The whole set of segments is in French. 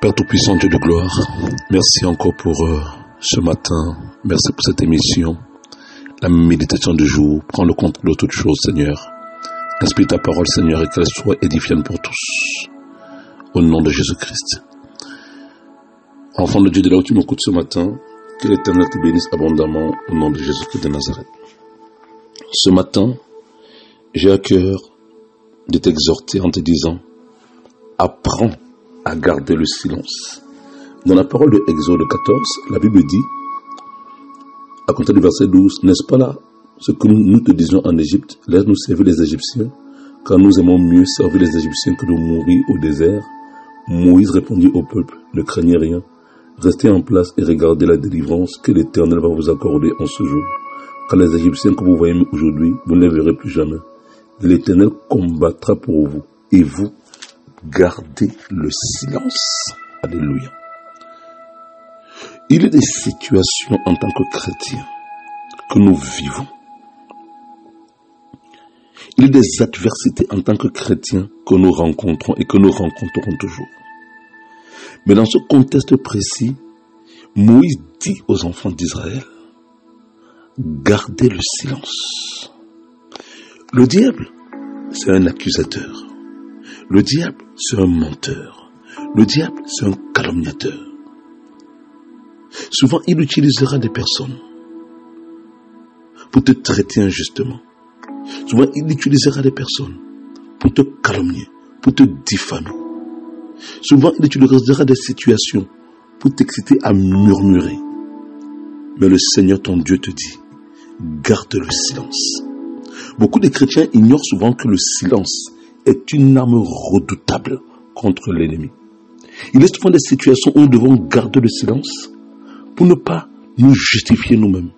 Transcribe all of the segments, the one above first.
Père Tout-Puissant, Dieu de gloire, merci encore pour ce matin, merci pour cette émission, la méditation du jour. Prends le contrôle de toutes choses, Seigneur. Inspire ta parole, Seigneur, et qu'elle soit édifiante pour tous. Au nom de Jésus-Christ. Enfant de Dieu, de là où tu m'écoutes ce matin, que l'Éternel te bénisse abondamment au nom de Jésus-Christ de Nazareth. Ce matin, j'ai à cœur de t'exhorter en te disant, apprends à garder le silence. Dans la parole de Exode 14, la Bible dit, à compter du verset 12, n'est-ce pas là ce que nous te disions en Égypte, laisse-nous servir les Égyptiens, car nous aimons mieux servir les Égyptiens que de mourir au désert. Moïse répondit au peuple, ne craignez rien, restez en place et regardez la délivrance que l'Éternel va vous accorder en ce jour. Car les Égyptiens que vous voyez aujourd'hui, vous ne les verrez plus jamais. L'Éternel combattra pour vous, et vous, gardez le silence. Alléluia. Il y a des situations en tant que chrétiens que nous vivons. Il y a des adversités en tant que chrétiens que nous rencontrons et que nous rencontrerons toujours. Mais dans ce contexte précis, Moïse dit aux enfants d'Israël, gardez le silence. Le diable, c'est un accusateur. Le diable, c'est un menteur. Le diable, c'est un calomniateur. Souvent, il utilisera des personnes pour te traiter injustement. Souvent, il utilisera des personnes pour te calomnier, pour te diffamer. Souvent, il utilisera des situations pour t'exciter à murmurer. Mais le Seigneur, ton Dieu, te dit, garde le silence. Beaucoup de chrétiens ignorent souvent que le silence est une arme redoutable contre l'ennemi. Il est souvent des situations où nous devons garder le silence pour ne pas nous justifier nous-mêmes.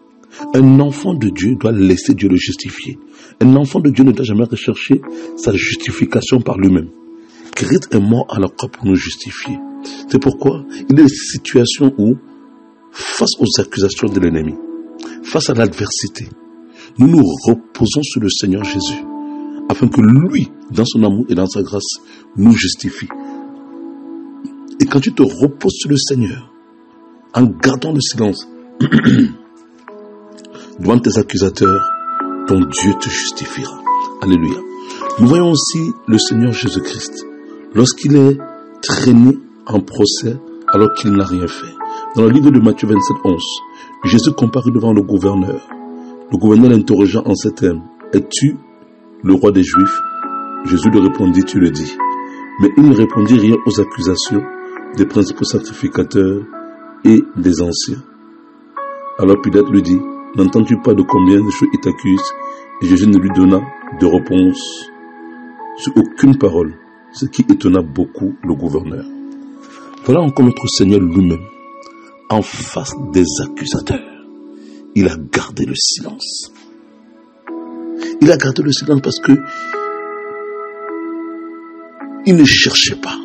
Un enfant de Dieu doit laisser Dieu le justifier. Un enfant de Dieu ne doit jamais rechercher sa justification par lui-même. Christ est mort à la croix pour nous justifier. C'est pourquoi il y a des situations où, face aux accusations de l'ennemi, face à l'adversité, nous nous reposons sur le Seigneur Jésus, afin que lui, dans son amour et dans sa grâce, nous justifie. Et quand tu te reposes sur le Seigneur, en gardant le silence, devant tes accusateurs, ton Dieu te justifiera. Alléluia. Nous voyons aussi le Seigneur Jésus-Christ, lorsqu'il est traîné en procès alors qu'il n'a rien fait. Dans le livre de Matthieu 27, 11, Jésus comparut devant le gouverneur. Le gouverneur l'interrogea en ces termes, es-tu le roi des Juifs? Jésus lui répondit, tu le dis. Mais il ne répondit rien aux accusations des principaux sacrificateurs et des anciens. Alors Pilate lui dit, n'entends-tu pas de combien de choses il t'accuse? Et Jésus ne lui donna de réponse sur aucune parole, ce qui étonna beaucoup le gouverneur. Voilà encore notre Seigneur lui-même, en face des accusateurs. Il a gardé le silence. Il a gardé le silence parce que il ne cherchait pas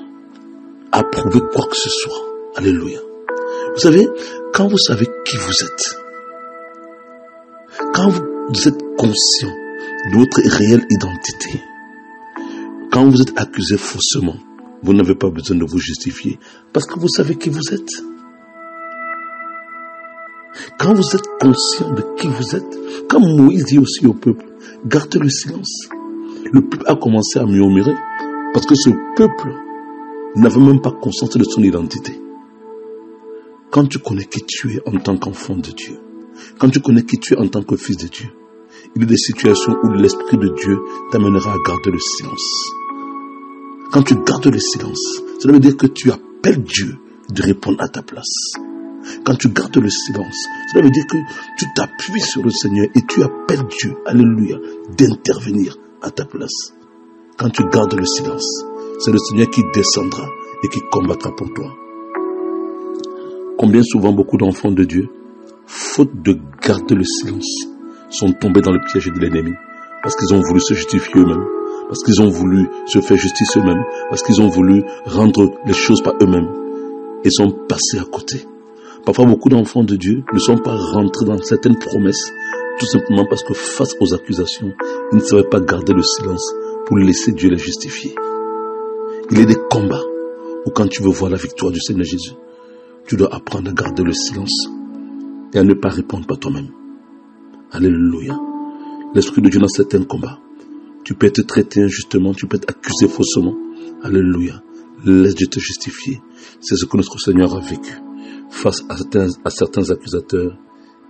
à prouver quoi que ce soit. Alléluia. Vous savez, quand vous savez qui vous êtes, quand vous êtes conscient de votre réelle identité, quand vous êtes accusé faussement, vous n'avez pas besoin de vous justifier parce que vous savez qui vous êtes. Quand vous êtes conscient de qui vous êtes, comme Moïse dit aussi au peuple, gardez le silence. Le peuple a commencé à murmurer parce que ce peuple n'avait même pas conscience de son identité. Quand tu connais qui tu es en tant qu'enfant de Dieu, quand tu connais qui tu es en tant que fils de Dieu, il y a des situations où l'Esprit de Dieu t'amènera à garder le silence. Quand tu gardes le silence, cela veut dire que tu appelles Dieu de répondre à ta place. Quand tu gardes le silence, cela veut dire que tu t'appuies sur le Seigneur et tu appelles Dieu, alléluia, d'intervenir à ta place. Quand tu gardes le silence, c'est le Seigneur qui descendra et qui combattra pour toi. Combien souvent beaucoup d'enfants de Dieu, faute de garder le silence, sont tombés dans le piège de l'ennemi parce qu'ils ont voulu se justifier eux-mêmes, parce qu'ils ont voulu se faire justice eux-mêmes, parce qu'ils ont voulu rendre les choses par eux-mêmes et sont passés à côté. Parfois, beaucoup d'enfants de Dieu ne sont pas rentrés dans certaines promesses, tout simplement parce que face aux accusations, ils ne savaient pas garder le silence pour laisser Dieu les justifier. Il y a des combats ou quand tu veux voir la victoire du Seigneur Jésus, tu dois apprendre à garder le silence et à ne pas répondre par toi-même. Alléluia. L'Esprit de Dieu dans certains combats, tu peux être traité injustement, tu peux être accusé faussement. Alléluia. Laisse Dieu te justifier. C'est ce que notre Seigneur a vécu. Face à certains accusateurs,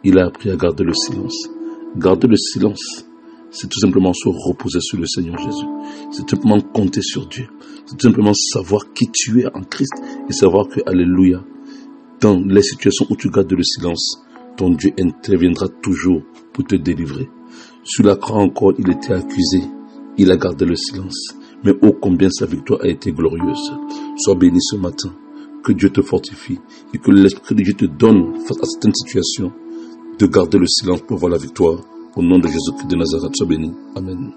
il a appris à garder le silence. Garder le silence, c'est tout simplement se reposer sur le Seigneur Jésus. C'est tout simplement compter sur Dieu. C'est tout simplement savoir qui tu es en Christ et savoir que, alléluia, dans les situations où tu gardes le silence, ton Dieu interviendra toujours pour te délivrer. Sur la croix encore, il était accusé. Il a gardé le silence. Mais ô combien sa victoire a été glorieuse. Sois béni ce matin. Que Dieu te fortifie et que l'Esprit de Dieu te donne, face à certaines situations, de garder le silence pour voir la victoire. Au nom de Jésus-Christ de Nazareth, sois béni. Amen.